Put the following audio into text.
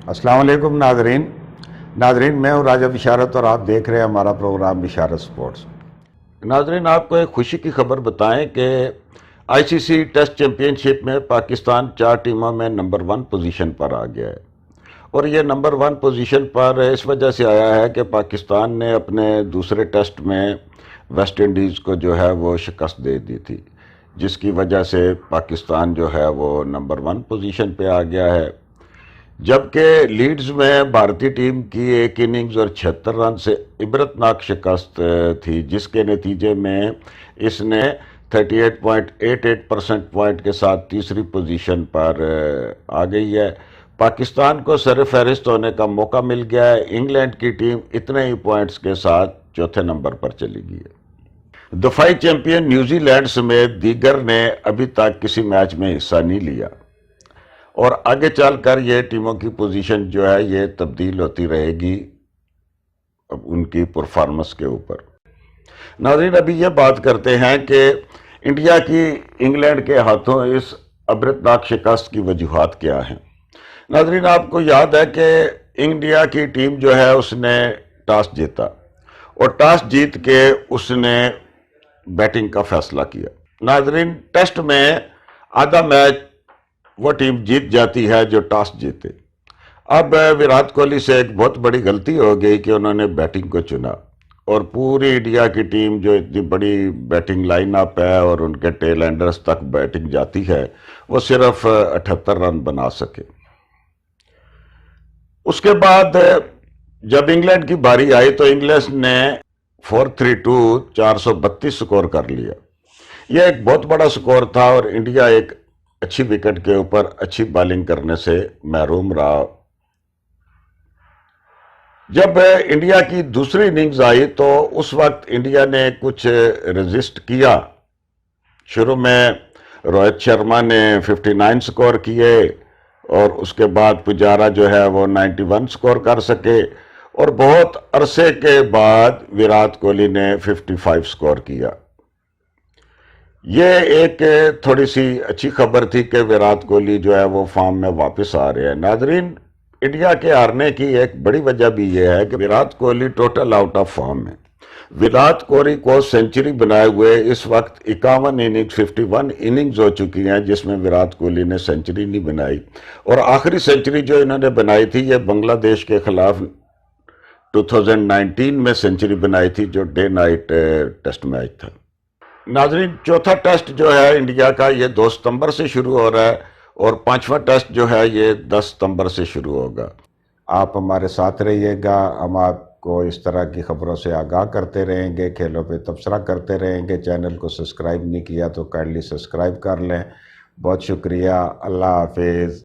अस्सलाम वालेकुम नाजरीन मैं हूँ राजा बिशारत और आप देख रहे हैं हमारा प्रोग्राम बिशारत स्पोर्ट्स। नाजरीन, आपको एक खुशी की खबर बताएं कि आईसीसी टेस्ट चैंपियनशिप में पाकिस्तान 4 टीमों में नंबर 1 पोजीशन पर आ गया है। और ये नंबर 1 पोजीशन पर इस वजह से आया है कि पाकिस्तान ने अपने दूसरे टेस्ट में वेस्ट इंडीज़ को जो है वो शिकस्त दे दी थी, जिसकी वजह से पाकिस्तान जो है वो नंबर 1 पोजीशन पे आ गया है। जबकि लीड्स में भारतीय टीम की एक इनिंग्स और 76 रन से इबरतनाक शिकस्त थी, जिसके नतीजे में इसने 38.88% पॉइंट के साथ तीसरी पोजीशन पर आ गई है। पाकिस्तान को सरफहरिस्त होने का मौका मिल गया है। इंग्लैंड की टीम इतने ही पॉइंट्स के साथ चौथे नंबर पर चली गई है। दफाई चैंपियन न्यूजीलैंड समेत दीगर ने अभी तक किसी मैच में हिस्सा नहीं लिया और आगे चलकर ये टीमों की पोजीशन जो है ये तब्दील होती रहेगी अब उनकी परफॉर्मेंस के ऊपर। नाज़रीन, अभी ये बात करते हैं कि इंडिया की इंग्लैंड के हाथों इस अबरतनाक शिकस्त की वजूहात क्या हैं। नाज़रीन, आपको याद है कि इंडिया की टीम जो है उसने टॉस जीता और टॉस जीत के उसने बैटिंग का फैसला किया। नाज़रीन, टेस्ट में आधा मैच वो टीम जीत जाती है जो टॉस जीते। अब विराट कोहली से एक बहुत बड़ी गलती हो गई कि उन्होंने बैटिंग को चुना और पूरी इंडिया की टीम जो इतनी बड़ी बैटिंग लाइन अप है और उनके टेल एंडर्स तक बैटिंग जाती है, वो सिर्फ 78 रन बना सके। उसके बाद जब इंग्लैंड की बारी आई तो इंग्लैंड ने 432 432 स्कोर कर लिया। यह एक बहुत बड़ा स्कोर था और इंडिया एक अच्छी विकेट के ऊपर अच्छी बॉलिंग करने से महरूम रहा। जब इंडिया की दूसरी इनिंग्स आई तो उस वक्त इंडिया ने कुछ रेजिस्ट किया। शुरू में रोहित शर्मा ने 59 स्कोर किए और उसके बाद पुजारा जो है वो 91 स्कोर कर सके और बहुत अरसे के बाद विराट कोहली ने 55 स्कोर किया। ये एक थोड़ी सी अच्छी खबर थी कि विराट कोहली जो है वो फॉर्म में वापस आ रहे हैं। नाजरीन, इंडिया के हारने की एक बड़ी वजह भी ये है कि Virat Kohli total out of form है। विराट कोहली को सेंचुरी बनाए हुए इस वक्त 51 इनिंग्स 51 इनिंग्स हो चुकी हैं जिसमें विराट कोहली ने सेंचुरी नहीं बनाई। और आखिरी सेंचुरी जो इन्होंने बनाई थी ये बांग्लादेश के खिलाफ 2019 में सेंचुरी बनाई थी, जो डे नाइट टेस्ट मैच था। नाजरीन, चौथा टेस्ट जो है इंडिया का ये 2 सितंबर से शुरू हो रहा है और 5वां टेस्ट जो है ये 10 सितंबर से शुरू होगा। आप हमारे साथ रहिएगा, हम आपको इस तरह की खबरों से आगाह करते रहेंगे, खेलों पे तबसरा करते रहेंगे। चैनल को सब्सक्राइब नहीं किया तो काइंडली सब्सक्राइब कर लें। बहुत शुक्रिया। अल्लाह हाफिज़।